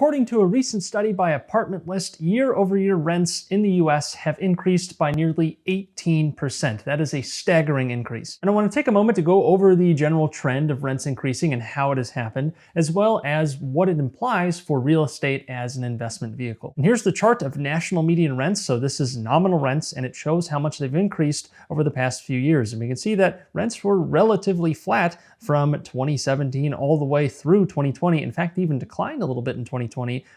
According to a recent study by Apartment List, year-over-year rents in the US have increased by nearly 18%. That is a staggering increase. And I want to take a moment to go over the general trend of rents increasing and how it has happened, as well as what it implies for real estate as an investment vehicle. And here's the chart of national median rents. So this is nominal rents, and it shows how much they've increased over the past few years. And we can see that rents were relatively flat from 2017 all the way through 2020. In fact, even declined a little bit in 2020.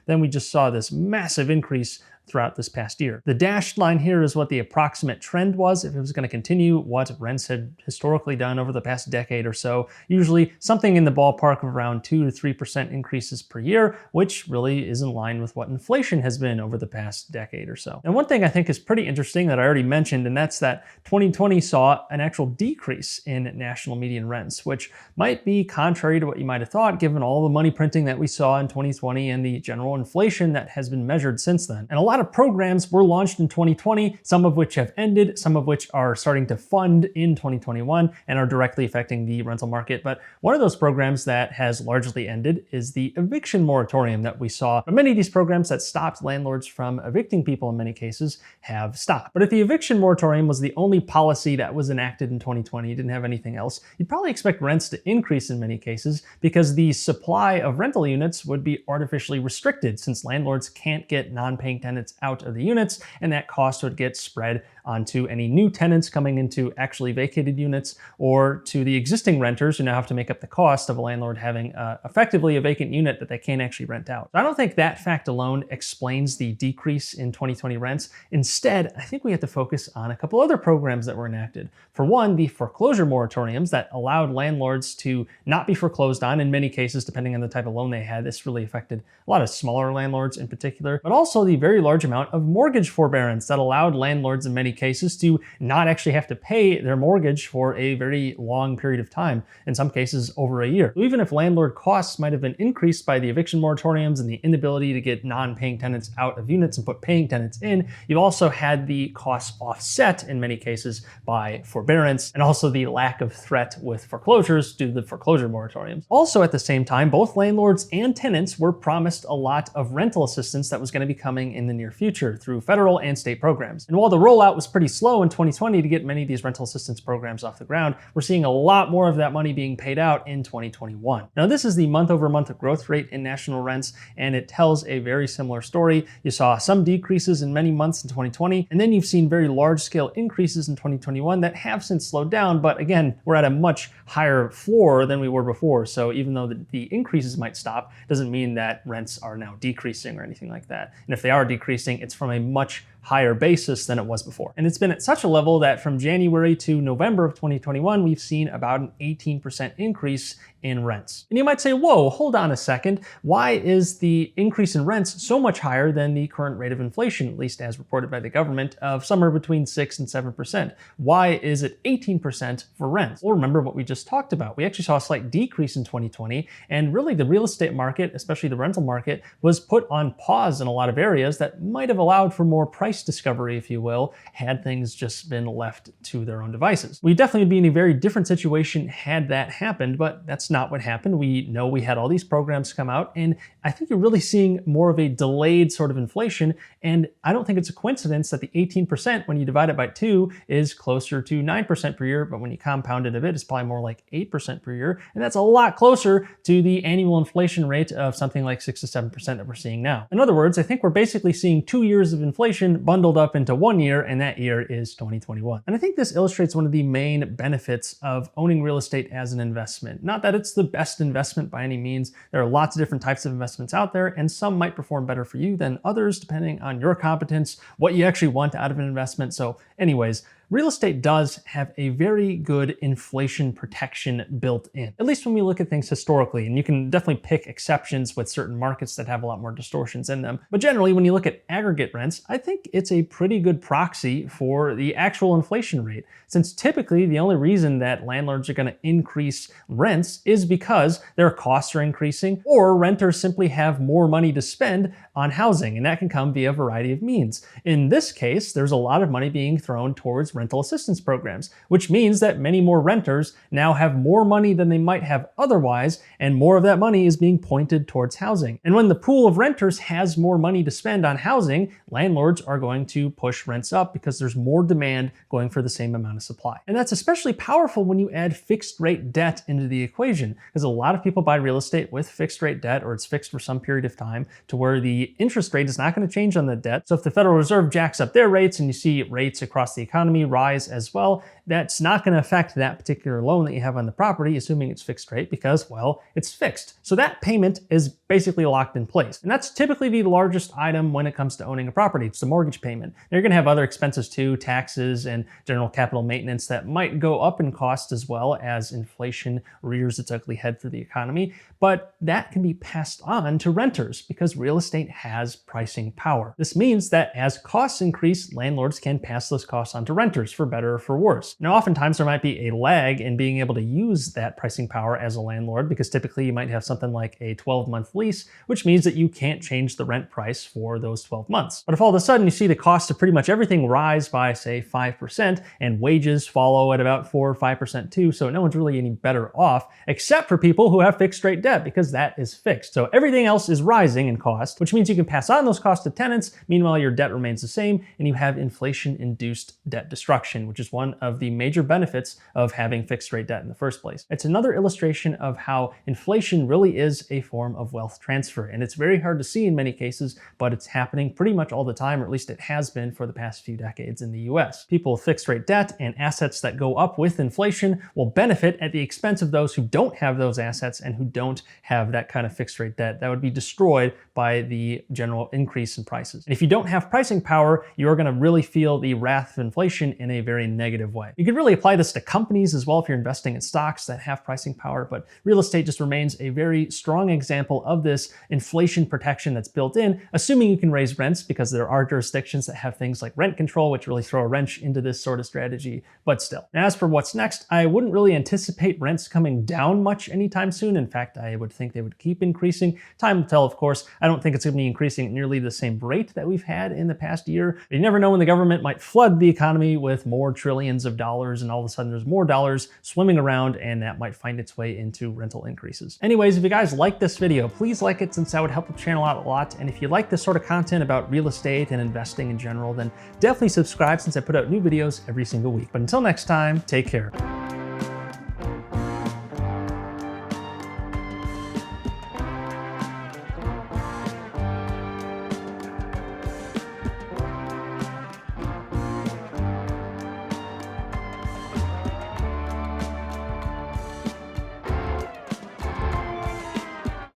Then we just saw this massive increase throughout this past year. The dashed line here is what the approximate trend was if it was going to continue what rents had historically done over the past decade or so, usually something in the ballpark of around 2 to 3% increases per year, which really is in line with what inflation has been over the past decade or so. And one thing I think is pretty interesting that I already mentioned, and that's that 2020 saw an actual decrease in national median rents, which might be contrary to what you might have thought given all the money printing that we saw in 2020 and the general inflation that has been measured since then. And a lot of programs were launched in 2020, some of which have ended, some of which are starting to fund in 2021 and are directly affecting the rental market. But one of those programs that has largely ended is the eviction moratorium that we saw. But many of these programs that stopped landlords from evicting people in many cases have stopped. But if the eviction moratorium was the only policy that was enacted in 2020, you didn't have anything else, you'd probably expect rents to increase in many cases because the supply of rental units would be artificially restricted since landlords can't get non-paying tenants out of the units, and that cost would get spread onto any new tenants coming into actually vacated units or to the existing renters who now have to make up the cost of a landlord having effectively a vacant unit that they can't actually rent out. I don't think that fact alone explains the decrease in 2020 rents. Instead, I think we have to focus on a couple other programs that were enacted. For one, the foreclosure moratoriums that allowed landlords to not be foreclosed on in many cases, depending on the type of loan they had. This really affected a lot of smaller landlords in particular, but also the very large amount of mortgage forbearance that allowed landlords in many cases to not actually have to pay their mortgage for a very long period of time, in some cases over a year. So even if landlord costs might have been increased by the eviction moratoriums and the inability to get non-paying tenants out of units and put paying tenants in, you've also had the costs offset in many cases by forbearance and also the lack of threat with foreclosures due to the foreclosure moratoriums. Also at the same time, both landlords and tenants were promised a lot of rental assistance that was going to be coming in the near future through federal and state programs. And while the rollout was pretty slow in 2020 to get many of these rental assistance programs off the ground, we're seeing a lot more of that money being paid out in 2021. Now, this is the month-over-month growth rate in national rents, and it tells a very similar story. You saw some decreases in many months in 2020, and then you've seen very large-scale increases in 2021 that have since slowed down, but again, we're at a much higher floor than we were before. So even though the increases might stop, doesn't mean that rents are now decreasing or anything like that. And if they are decreasing, it's from a much higher basis than it was before. And it's been at such a level that from January to November of 2021, we've seen about an 18% increase in rents. And you might say, whoa, hold on a second. Why is the increase in rents so much higher than the current rate of inflation, at least as reported by the government, of somewhere between 6 and 7%? Why is it 18% for rents? Well, remember what we just talked about. We actually saw a slight decrease in 2020, and really the real estate market, especially the rental market, was put on pause in a lot of areas that might have allowed for more price discovery, if you will, had things just been left to their own devices. We'd definitely be in a very different situation had that happened, but that's not what happened. We know we had all these programs come out, and I think you're really seeing more of a delayed sort of inflation, and I don't think it's a coincidence that the 18%, when you divide it by 2, is closer to 9% per year, but when you compound it a bit, it's probably more like 8% per year, and that's a lot closer to the annual inflation rate of something like 6 to 7% that we're seeing now. In other words, I think we're basically seeing 2 years of inflation bundled up into 1 year, and that year is 2021. And I think this illustrates one of the main benefits of owning real estate as an investment. Not that it's the best investment by any means. There are lots of different types of investments out there, and some might perform better for you than others, depending on your competence, what you actually want out of an investment. So anyways, real estate does have a very good inflation protection built in, at least when we look at things historically. And you can definitely pick exceptions with certain markets that have a lot more distortions in them. But generally, when you look at aggregate rents, I think it's a pretty good proxy for the actual inflation rate, since typically the only reason that landlords are going to increase rents is because their costs are increasing or renters simply have more money to spend on housing, and that can come via a variety of means. In this case, there's a lot of money being thrown towards rental assistance programs, which means that many more renters now have more money than they might have otherwise, and more of that money is being pointed towards housing. And when the pool of renters has more money to spend on housing, landlords are going to push rents up because there's more demand going for the same amount of supply. And that's especially powerful when you add fixed rate debt into the equation, because a lot of people buy real estate with fixed rate debt, or it's fixed for some period of time to where the interest rate is not going to change on the debt. So if the Federal Reserve jacks up their rates and you see rates across the economy rise as well, that's not going to affect that particular loan that you have on the property, assuming it's fixed rate, because, well, it's fixed. So that payment is basically locked in place. And that's typically the largest item when it comes to owning a property. It's the mortgage payment. Now, you're going to have other expenses too, taxes and general capital maintenance that might go up in cost as well as inflation rears its ugly head through the economy. But that can be passed on to renters because real estate has pricing power. This means that as costs increase, landlords can pass those costs on to renters for better or for worse. Now, oftentimes there might be a lag in being able to use that pricing power as a landlord, because typically you might have something like a 12-month lease, which means that you can't change the rent price for those 12 months. But if all of a sudden you see the cost of pretty much everything rise by, say, 5%, and wages follow at about 4 or 5% too, so no one's really any better off, except for people who have fixed rate debt, because that is fixed. So everything else is rising in cost, which means you can pass on those costs to tenants. Meanwhile, your debt remains the same, and you have inflation-induced debt destruction, which is one of the major benefits of having fixed rate debt in the first place. It's another illustration of how inflation really is a form of wealth transfer, and it's very hard to see in many cases, but it's happening pretty much all the time, or at least it has been for the past few decades in the US. People with fixed rate debt and assets that go up with inflation will benefit at the expense of those who don't have those assets and who don't have that kind of fixed rate debt that would be destroyed by the general increase in prices. And if you don't have pricing power, you're going to really feel the wrath of inflation in a very negative way. You could really apply this to companies as well if you're investing in stocks that have pricing power, but real estate just remains a very strong example of this inflation protection that's built in, assuming you can raise rents, because there are jurisdictions that have things like rent control, which really throw a wrench into this sort of strategy, but still. Now, as for what's next, I wouldn't really anticipate rents coming down much anytime soon. In fact, I would think they would keep increasing. Time will tell, of course. I don't think it's going to be increasing at nearly the same rate that we've had in the past year. You never know when the government might flood the economy with more trillions of dollars, and all of a sudden there's more dollars swimming around, and that might find its way into rental increases. Anyways, if you guys like this video, please like it, since that would help the channel out a lot. And if you like this sort of content about real estate and investing in general, then definitely subscribe, since I put out new videos every single week. But until next time, take care.